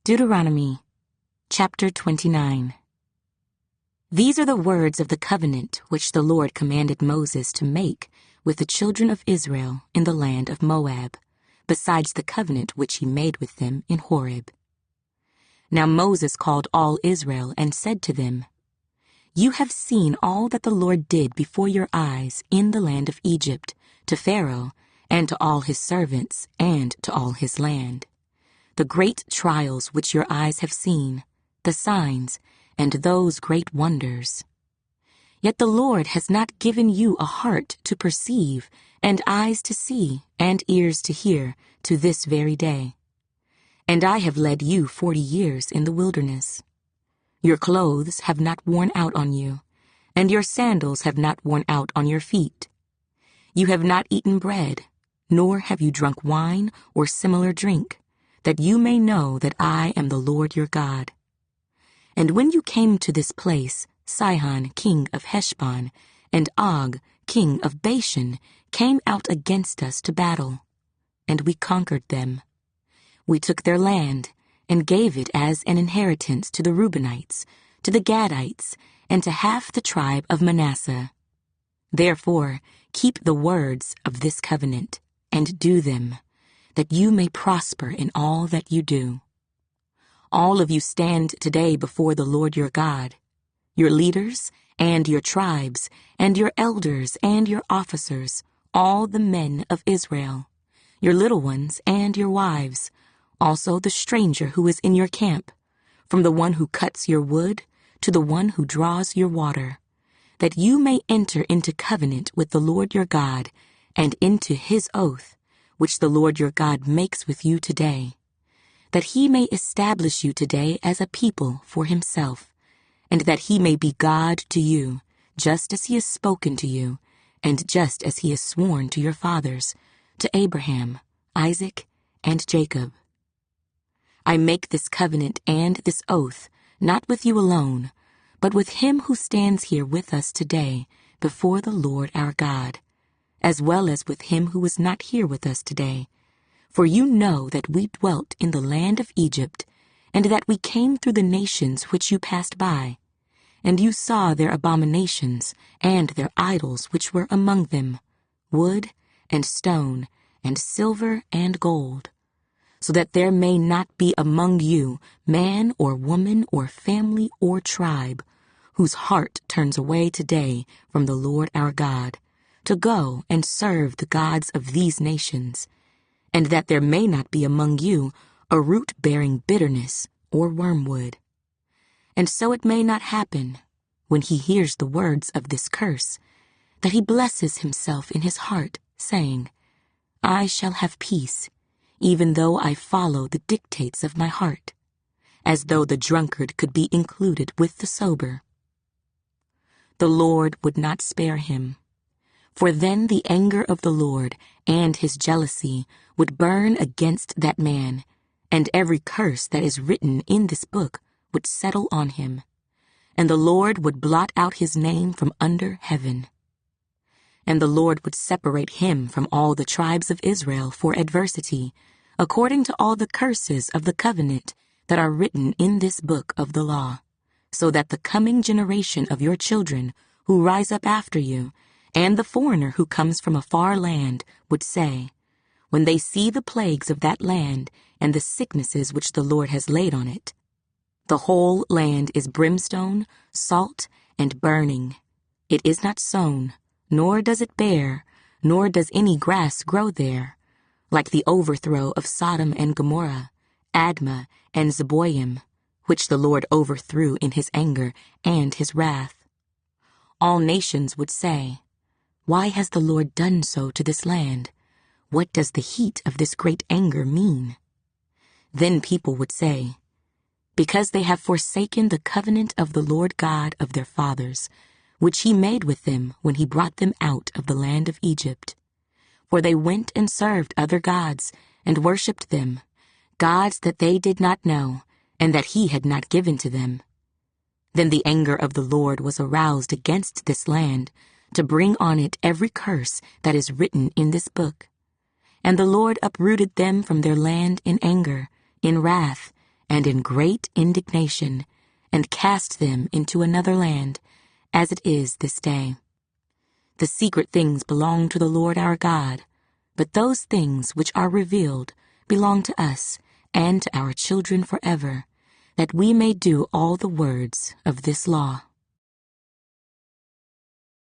Deuteronomy, chapter 29. These are the words of the covenant which the Lord commanded Moses to make with the children of Israel in the land of Moab, besides the covenant which he made with them in Horeb. Now Moses called all Israel and said to them, You have seen all that the Lord did before your eyes in the land of Egypt, to Pharaoh, and to all his servants, and to all his land. The great trials which your eyes have seen, the signs, and those great wonders. Yet the Lord has not given you a heart to perceive, and eyes to see, and ears to hear, to this very day. And I have led you 40 years in the wilderness. Your clothes have not worn out on you, and your sandals have not worn out on your feet. You have not eaten bread, nor have you drunk wine or similar drink, that you may know that I am the Lord your God. And when you came to this place, Sihon, king of Heshbon, and Og, king of Bashan, came out against us to battle, and we conquered them. We took their land, and gave it as an inheritance to the Reubenites, to the Gadites, and to half the tribe of Manasseh. Therefore, keep the words of this covenant, and do them, that you may prosper in all that you do. All of you stand today before the Lord your God, your leaders and your tribes, and your elders and your officers, all the men of Israel, your little ones and your wives, also the stranger who is in your camp, from the one who cuts your wood to the one who draws your water, that you may enter into covenant with the Lord your God and into his oath, which the Lord your God makes with you today, that he may establish you today as a people for himself, and that he may be God to you, just as he has spoken to you, and just as he has sworn to your fathers, to Abraham, Isaac, and Jacob. I make this covenant and this oath, not with you alone, but with him who stands here with us today before the Lord our God, as well as with him who is not here with us today. For you know that we dwelt in the land of Egypt, and that we came through the nations which you passed by, and you saw their abominations and their idols which were among them, wood and stone and silver and gold, so that there may not be among you man or woman or family or tribe, whose heart turns away today from the Lord our God, to go and serve the gods of these nations, and that there may not be among you a root bearing bitterness or wormwood. And so it may not happen, when he hears the words of this curse, that he blesses himself in his heart, saying, I shall have peace, even though I follow the dictates of my heart, as though the drunkard could be included with the sober. The Lord would not spare him, for then the anger of the Lord and his jealousy would burn against that man, and every curse that is written in this book would settle on him, and the Lord would blot out his name from under heaven. And the Lord would separate him from all the tribes of Israel for adversity, according to all the curses of the covenant that are written in this book of the law, so that the coming generation of your children who rise up after you, and the foreigner who comes from a far land, would say, when they see the plagues of that land and the sicknesses which the Lord has laid on it, the whole land is brimstone, salt, and burning. It is not sown, nor does it bear, nor does any grass grow there, like the overthrow of Sodom and Gomorrah, Admah and Zeboim, which the Lord overthrew in his anger and his wrath. All nations would say, Why has the Lord done so to this land? What does the heat of this great anger mean? Then people would say, Because they have forsaken the covenant of the Lord God of their fathers, which he made with them when he brought them out of the land of Egypt. For they went and served other gods, and worshipped them, gods that they did not know, and that he had not given to them. Then the anger of the Lord was aroused against this land, to bring on it every curse that is written in this book. And the Lord uprooted them from their land in anger, in wrath, and in great indignation, and cast them into another land, as it is this day. The secret things belong to the Lord our God, but those things which are revealed belong to us and to our children forever, that we may do all the words of this law.